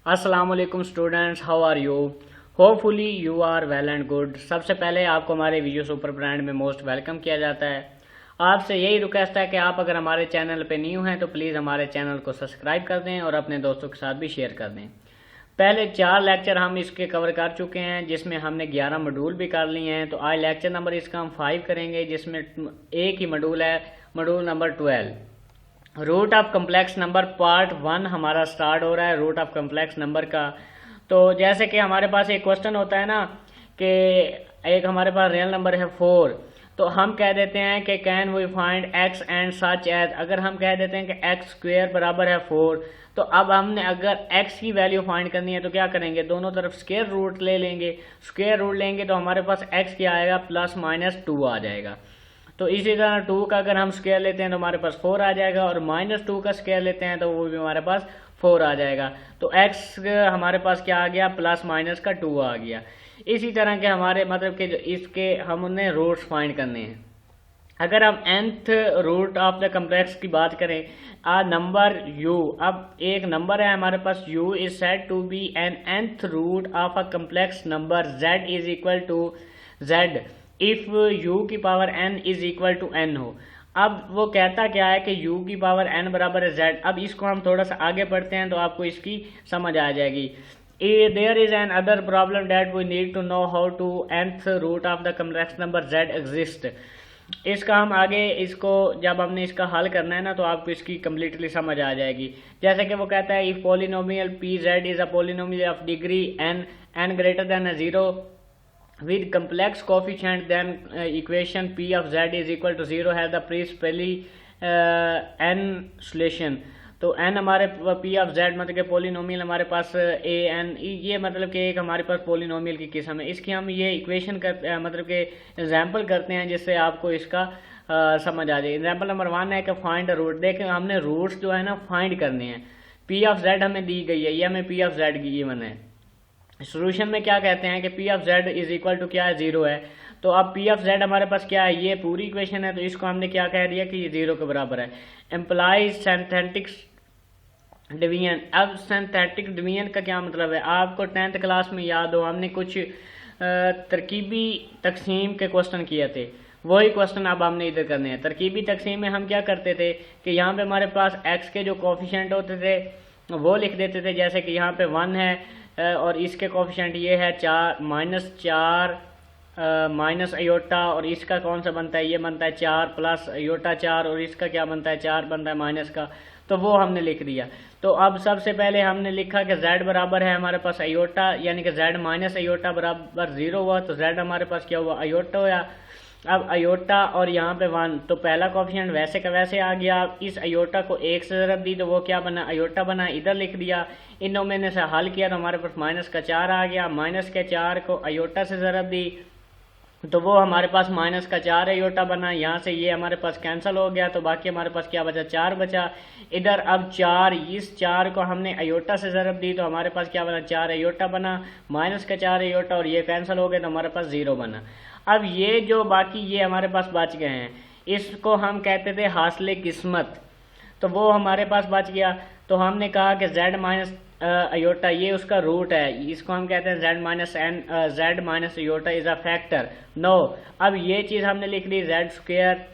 अस्सलाम वालेकुम students, how are you? Hopefully you are well and good. सबसे पहले आपको हमारे वीडियो सुपर ब्रांड में मोस्ट वेलकम किया जाता है। आपसे यही रिक्वेस्ट है कि आप अगर हमारे चैनल पे न्यू हैं तो प्लीज़ हमारे चैनल को सब्सक्राइब कर दें और अपने दोस्तों के साथ भी शेयर कर दें। पहले 4 लेक्चर हम इसके कवर कर चुके हैं जिसमें हमने 11 मॉड्यूल भी कर लिए हैं। तो आज लेक्चर नंबर इसका हम 5 करेंगे जिसमें एक ही मॉड्यूल है, module number 12। Root of complex number part 1 हमारा स्टार्ट हो रहा है रूट ऑफ कम्प्लेक्स नंबर का। तो जैसे कि हमारे पास एक क्वेश्चन होता है ना कि एक हमारे पास रियल नंबर है 4, तो हम कह देते हैं कि can we find x and such as. अगर हम कह देते हैं कि एक्स स्क्वेयर बराबर है 4, तो अब हमने अगर एक्स की वैल्यू फाइंड करनी है तो क्या करेंगे, दोनों तरफ स्क्वायर रूट ले लेंगे। स्क्वायर रूट लेंगे तो हमारे पास एक्स क्या आएगा, +-2 आ जाएगा। तो इसी तरह 2 का अगर हम स्क्वायर लेते हैं तो हमारे पास 4 आ जाएगा, और -2 का स्क्वायर लेते हैं तो वो भी हमारे पास 4 आ जाएगा। तो x हमारे पास क्या आ गया, +-2 आ गया। इसी तरह के हमारे मतलब कि इसके हमने रूट्स फाइंड करने हैं। अगर हम nth root of the complex की बात करें, आ नंबर u, अब एक नंबर है हमारे पास u is said to be an nth root of a complex number z is equal to z if u की power n is equal to n हो। अब वो कहता क्या है कि u की पावर n बराबर है z। अब इसको हम थोड़ा सा आगे पढ़ते हैं तो आपको इसकी समझ आ जाएगी। There is another problem that we need to know how to nth root of the complex number z exist. इसका हम आगे इसको जब हमने इसका हल करना है ना तो आपको इसकी कम्प्लीटली समझ आ जाएगी। जैसे कि वो कहता है if polynomial P Z is a polynomial of degree n greater than 0 with complex coefficient, then equation p of z is equal to 0 has the principally n solution। तो n हमारे p of z मतलब कि polynomial हमारे पास a n, ये मतलब कि एक हमारे पास पोलिनोमियल की किस्म है। इसकी हम ये इक्वेशन करते हैं, मतलब कि एग्जाम्पल करते हैं जिससे आपको इसका समझ आ जाए। एग्जाम्पल नंबर 1 है कि फाइंड रूट। देखें हमने रूट्स जो है ना फाइंड करने हैं। p of z हमें दी गई है, ये हमें p of z गिवन है। सोल्यूशन में क्या कहते हैं कि p of z is equal to क्या है, 0 है। तो अब p ऑफ z हमारे पास क्या है, ये पूरी इक्वेशन है, तो इसको हमने क्या कह दिया कि ये 0 के बराबर है। Employs synthetic division. अब सिंथेटिक डिवीजन का क्या मतलब है, आपको 10th क्लास में याद हो हमने कुछ तरकीबी तकसीम के क्वेश्चन किए थे, वही क्वेश्चन अब हमने इधर करने हैं। तरकीबी तकसीम में हम क्या करते थे कि यहाँ पे हमारे पास x के जो कोफिशिएंट होते थे वो लिख देते थे। जैसे कि यहाँ पे 1 है और इसके कोफिशिएंट ये है 4 -4 माइनस अयोटा, और इसका कौन सा बनता है, ये बनता है 4 प्लस अयोटा 4, और इसका क्या बनता है 4 बनता है माइनस का। तो वो हमने लिख दिया। तो अब सबसे पहले हमने लिखा कि z बराबर है हमारे पास अयोटा, यानी कि z माइनस अयोटा बराबर 0 हुआ, तो z हमारे पास क्या हुआ, अयोटा हुआ। अब अयोटा और यहाँ पे 1, तो पहला कोफिशिएंट वैसे का वैसे आ गया। इस अयोटा को 1 से ज़रब दी तो वो क्या बना, अयोटा बना, इधर लिख दिया। इनों मैंने से हल किया तो हमारे पास -4 आ गया। -4 को अयोटा से ज़रब दी तो वो हमारे पास -4 अयोटा बना। यहाँ से ये हमारे पास कैंसिल हो गया, तो बाकी हमारे पास क्या बचा, 4 बचा। इधर अब 4, इस 4 को हमने अयोटा से ज़रब दी तो हमारे पास क्या बना, 4 अयोटा बना, -4 अयोटा, और ये कैंसिल हो गया तो हमारे पास 0 बना। अब ये जो बाकी ये हमारे पास बच गए हैं, इसको हम कहते थे हासिल किस्मत, तो वो हमारे पास बच गया। तो हमने कहा कि z माइनस अयोटा ये उसका रूट है, इसको हम कहते हैं z minus iota is a factor. No, अब ये चीज़ हमने लिख ली z स्क्वायर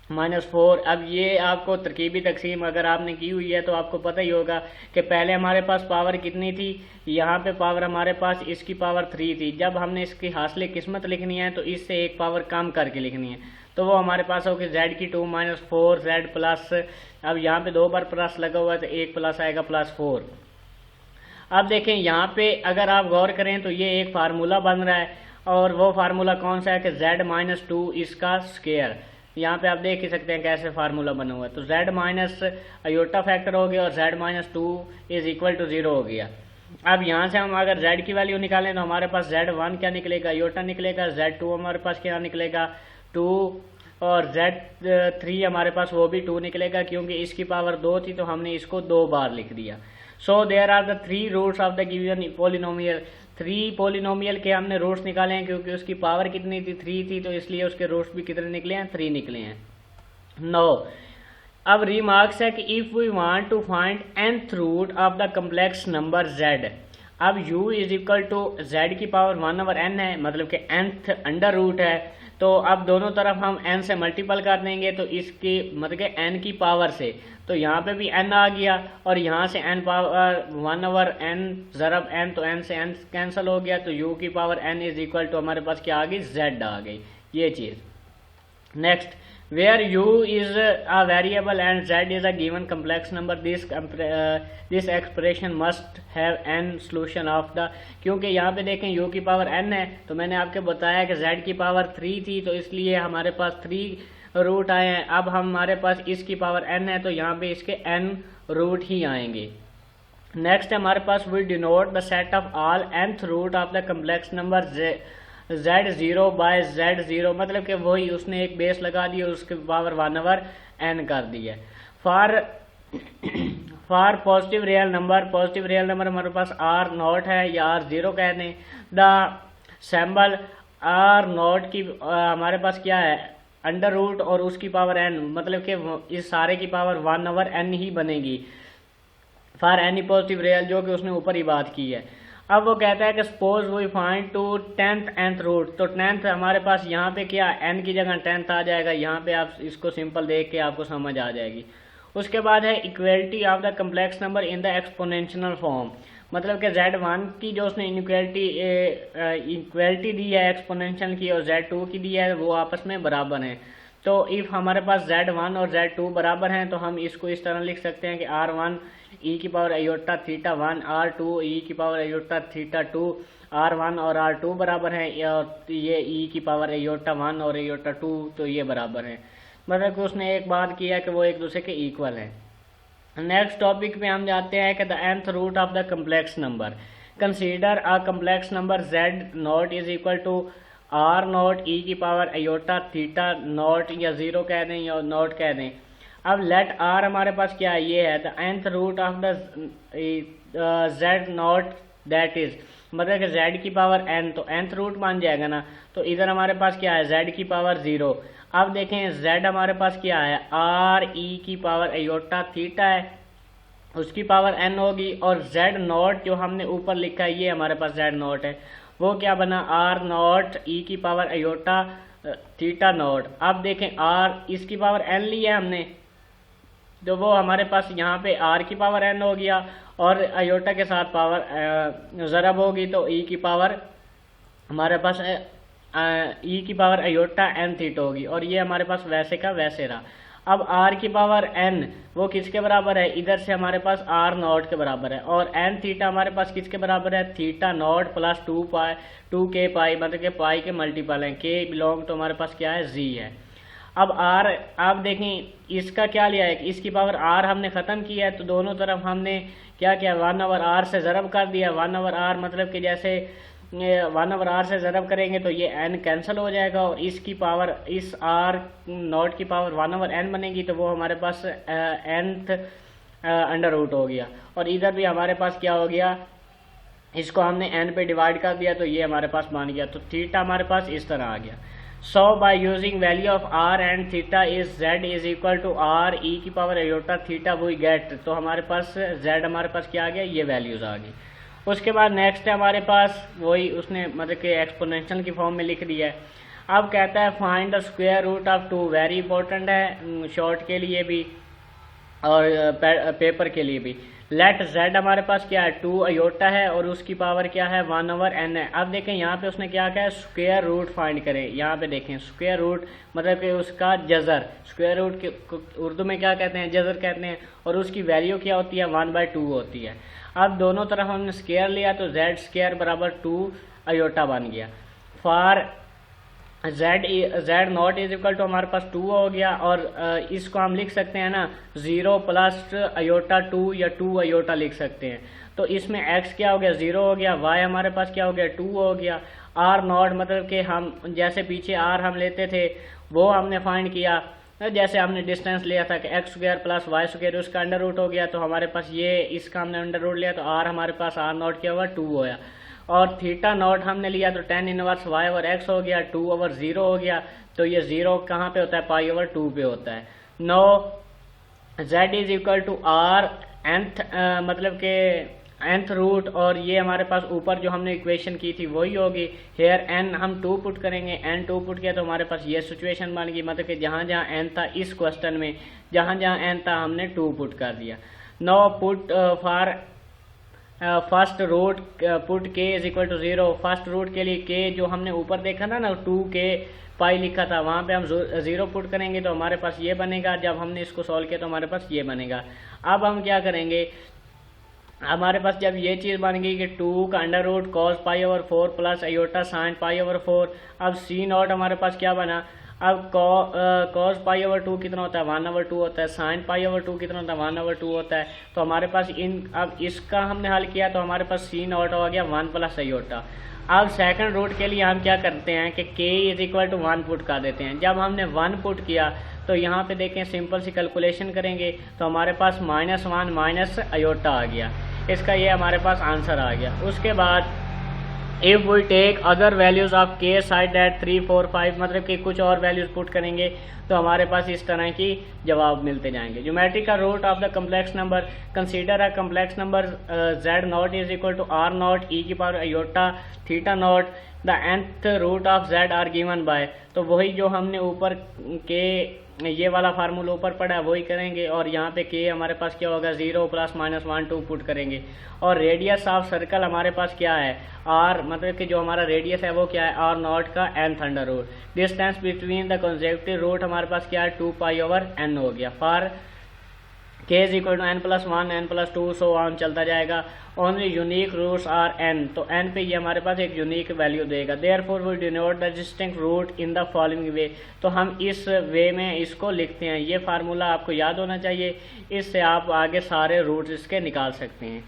-4। अब ये आपको तरकीबी तकसीम अगर आपने की हुई है तो आपको पता ही होगा कि पहले हमारे पास पावर कितनी थी, यहाँ पे पावर हमारे पास इसकी पावर 3 थी। जब हमने इसकी हासिल किस्मत लिखनी है तो इससे एक पावर कम करके लिखनी है, तो वो हमारे पास होगी z की 2 -4 z प्लस, अब यहाँ पे 2 बार प्लस लगा हुआ है तो एक प्लस आएगा +4। अब देखें यहाँ पे अगर आप गौर करें तो ये एक फार्मूला बन रहा है, और वो फार्मूला कौन सा है कि z -2 इसका स्क्वायर। यहाँ पे आप देख ही सकते हैं कैसे फार्मूला बना हुआ है। तो z माइनस अयोटा फैक्टर हो गया और z -2 इज इक्वल टू 0 हो गया। अब यहाँ से हम अगर z की वैल्यू निकालें तो हमारे पास z1 क्या निकलेगा, अयोटा निकलेगा। z2 हमारे पास क्या निकलेगा, 2, और z3 हमारे पास वो भी 2 निकलेगा, क्योंकि इसकी पावर 2 थी तो हमने इसको 2 बार लिख दिया। So there are the 3 roots of the given polynomial. 3 polynomial के हमने रूट्स निकाले हैं, क्योंकि उसकी पावर कितनी थी, 3 थी, तो इसलिए उसके रूट्स भी कितने निकले हैं, 3 निकले हैं। नो, अब रिमार्क्स है कि if we want to find nth root of the complex number z, अब u is equal to z की पावर 1/n है, मतलब कि nth अंडर रूट है। तो अब दोनों तरफ हम n से मल्टीपल कर देंगे, तो इसकी मतलब कि n की पावर से, तो यहाँ पे भी n आ गया और यहाँ से n पावर 1/n ज़रब n, तो n से n कैंसिल हो गया, तो u की power n is equal to हमारे पास क्या आ गई, z आ गई, ये चीज़। Next, where u is a variable and z is a given complex number, this expression must have n solution of the, क्योंकि यहाँ पे देखें u की पावर n है, तो मैंने आपको बताया कि z की पावर 3 थी, तो इसलिए हमारे पास 3 रूट आए हैं। अब हमारे पास इसकी पावर n है, तो यहाँ पे इसके n रूट ही आएंगे। नेक्स्ट हमारे पास we denote the set of all nth root of the complex number z0 by z0, मतलब कि वही उसने एक बेस लगा दिया, उसके पावर 1/n कर दिया। For positive real number, positive real number हमारे पास r0 है या r0 कह दें। द सैम्बल r0 की हमारे पास क्या है, अंडर रूट और उसकी पावर n, मतलब कि इस सारे की पावर 1/n ही बनेगी फॉर एनी पॉजिटिव रियल, जो कि उसने ऊपर ही बात की है। अब वो कहता है कि suppose we find to 10th nth root, तो 10th हमारे पास यहाँ पे क्या, n की जगह 10th आ जाएगा, यहाँ पे आप इसको सिंपल देख के आपको समझ आ जाएगी। उसके बाद है equality of the complex number in the exponential form, मतलब कि z1 की जो उसने इक्वलिटी दी है एक्सपोनेंशियल की और z2 की दी है, वो आपस में बराबर हैं। तो इफ़ हमारे पास z1 और z2 बराबर हैं, तो हम इसको इस तरह लिख सकते हैं कि r1 e की power iota theta 1, r2 e की पावर आयोटा थीटा 2, r1 और r2 बराबर हैं, और ये e की पावर आयोटा 1 और आयोटा 2, तो ये बराबर हैं, मतलब कि उसने एक बात किया कि वो एक दूसरे के इक्वल हैं। नेक्स्ट टॉपिक पे हम जाते हैं कि the nth root of the complex number, consider a complex number z0 is equal to r0 e की पावर आयोटा थीटा नॉट, या 0 कह दें या नॉट कह दें। अब लेट r हमारे पास क्या है, ये है the nth root of the z0, that is मतलब कि z की पावर n, तो nth रूट मान जाएगा ना, तो इधर हमारे पास क्या है, z की पावर 0। अब देखें z हमारे पास क्या है, r e की पावर आयोटा थीटा है, उसकी पावर n होगी, और z0 जो हमने ऊपर लिखा है ये हमारे पास z0 है, वो क्या बना, r0 e की पावर आयोटा थीटा नॉट। अब देखें r इसकी पावर n लिया हमने, तो वो हमारे पास यहाँ पे r की पावर n हो गया और आयोटा के साथ पावर ज़रब होगी, तो e की पावर हमारे पास e की पावर आयोटा n थीटा होगी, और ये हमारे पास वैसे का वैसे रहा। अब r की पावर n वो किसके बराबर है, इधर से हमारे पास r0 के बराबर है, और n थीटा हमारे पास किसके बराबर है, थीटा नॉट प्लस 2k पाई, मतलब कि पाई के मल्टीपल हैं, k बिलोंग तो हमारे पास क्या है, z है। अब r आप देखें इसका क्या लिया है, इसकी पावर r हमने ख़त्म किया है, तो दोनों तरफ हमने क्या किया, 1/r से ज़रब कर दिया। 1/r मतलब कि जैसे 1/r से ज़रब करेंगे तो ये n कैंसिल हो जाएगा, और इसकी पावर इस r0 की पावर 1/n बनेगी, तो वो हमारे पास nth अंडर रूट हो गया, और इधर भी हमारे पास क्या हो गया, इसको हमने n पे डिवाइड कर दिया, तो ये हमारे पास बन गया, तो थीटा हमारे पास इस तरह आ गया। So by using value of r and theta is z is equal to r e की power iota theta we get, तो हमारे पास z हमारे पास क्या आ गया, ये वैल्यूज आ गई। उसके बाद नेक्स्ट है हमारे पास वही उसने मतलब कि एक्सपोनेंशियल की फॉर्म में लिख दिया है। अब कहता है find the square root of 2, very important है शॉर्ट के लिए भी और पेपर के लिए भी। लेट z हमारे पास क्या है, 2 आयोटा है और उसकी पावर क्या है, 1/n है। अब देखें यहाँ पे उसने क्या कहा है, स्क्वायर रूट फाइंड करें। यहाँ पे देखें स्क्वायर रूट मतलब कि उसका जज़र, स्क्वायर रूट के उर्दू में क्या कहते हैं, जज़र कहते हैं, और उसकी वैल्यू क्या होती है, 1/2 होती है। अब दोनों तरफ हमने स्क्वायर लिया तो z स्क्वायर बराबर 2 आयोटा बन गया। For z not is equal to हमारे पास 2 हो गया, और इसको हम लिख सकते हैं ना 0 प्लस आयोटा 2 या 2 आयोटा लिख सकते हैं। तो इसमें x क्या हो गया, 0 हो गया, y हमारे पास क्या हो गया, 2 हो गया। r नॉट मतलब कि हम जैसे पीछे r हम लेते थे वो हमने फाइंड किया, जैसे हमने डिस्टेंस लिया था कि x square plus y square उसका अंडर रूट हो गया, तो हमारे पास ये इसका हमने अंडर रूट लिया, तो r हमारे पास r नॉट क्या हुआ, 2 होया। और थीटा नॉट हमने लिया तो tan inverse y over x हो गया, 2/0 हो गया। तो ये 0 कहाँ पे होता है, पाई ओवर 2 पे होता है। No z is equal to r nth मतलब के nth रूट, और ये हमारे पास ऊपर जो हमने इक्वेशन की थी वही होगी। हेयर n हम 2 पुट करेंगे, n 2 पुट किया तो हमारे पास ये सिचुएशन बन गई, मतलब कि जहाँ जहाँ n था इस क्वेश्चन में जहाँ जहाँ n था हमने 2 पुट कर दिया। No put for first root put k is equal to 0। First root के लिए k जो हमने ऊपर देखा था ना 2k पाई लिखा था, वहाँ पे हम 0 पुट करेंगे तो हमारे पास ये बनेगा। जब हमने इसको सॉल्व किया तो हमारे पास ये बनेगा। अब हम क्या करेंगे, हमारे पास जब ये चीज़ बन गई कि 2 का under root cos pi over 4 plus iota sine pi over 4, अब सी नॉट हमारे पास क्या बना, अब कॉस पाई ओवर 2 कितना होता है 1/2 होता है, साइन पाई ओवर 2 कितना होता है 1/2 होता है। तो हमारे पास अब इसका हमने हल किया तो हमारे पास सी नॉट हो गया 1 प्लस आयोटा। अब सेकंड रूट के लिए हम क्या करते हैं कि k is equal to 1 put कर देते हैं। जब हमने 1 पुट किया तो यहाँ पे देखें सिंपल सी कैलकुलेशन करेंगे तो हमारे पास -1 माइनस आयोटा आ गया, इसका ये हमारे पास आंसर आ गया। उसके बाद if we take other values of k side at 3 4 5, मतलब कि कुछ और वैल्यूज पुट करेंगे तो हमारे पास इस तरह की जवाब मिलते जाएंगे। Geometrical root of the complex number, consider a complex number z not is equal to r not e की power iota theta not, the nth root of z are given by. तो वही जो हमने ऊपर के ये वाला फार्मूला ऊपर पड़ा है वही करेंगे, और यहाँ पे k हमारे पास क्या होगा 0 + -1 2 पुट करेंगे। और रेडियस ऑफ सर्कल हमारे पास क्या है r, मतलब कि जो हमारा रेडियस है वो क्या है r नॉट का nth under root. Distance between the consecutive root हमारे पास क्या है 2 पाई ओवर n हो गया। For k is equal to n+1 n+2 so on चलता जाएगा। Only unique roots are n, तो n पे ये हमारे पास एक यूनिक वैल्यू देगा। Therefore we denote the distinct root in the following way, तो हम इस वे में इसको लिखते हैं। ये फार्मूला आपको याद होना चाहिए, इससे आप आगे सारे रूट्स इसके निकाल सकते हैं।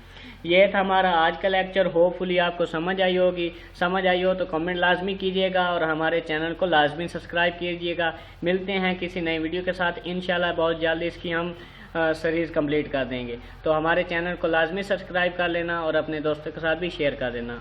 ये था हमारा आज का लेक्चर, होपफुली आपको समझ आई होगी। समझ आई हो तो कमेंट लाजमी कीजिएगा और हमारे चैनल को लाजमी सब्सक्राइब कीजिएगा। मिलते हैं किसी नई वीडियो के साथ इंशाल्लाह, बहुत जल्दी इसकी हम सीरीज़ कंप्लीट कर देंगे। तो हमारे चैनल को लाजमी सब्सक्राइब कर लेना और अपने दोस्तों के साथ भी शेयर कर देना।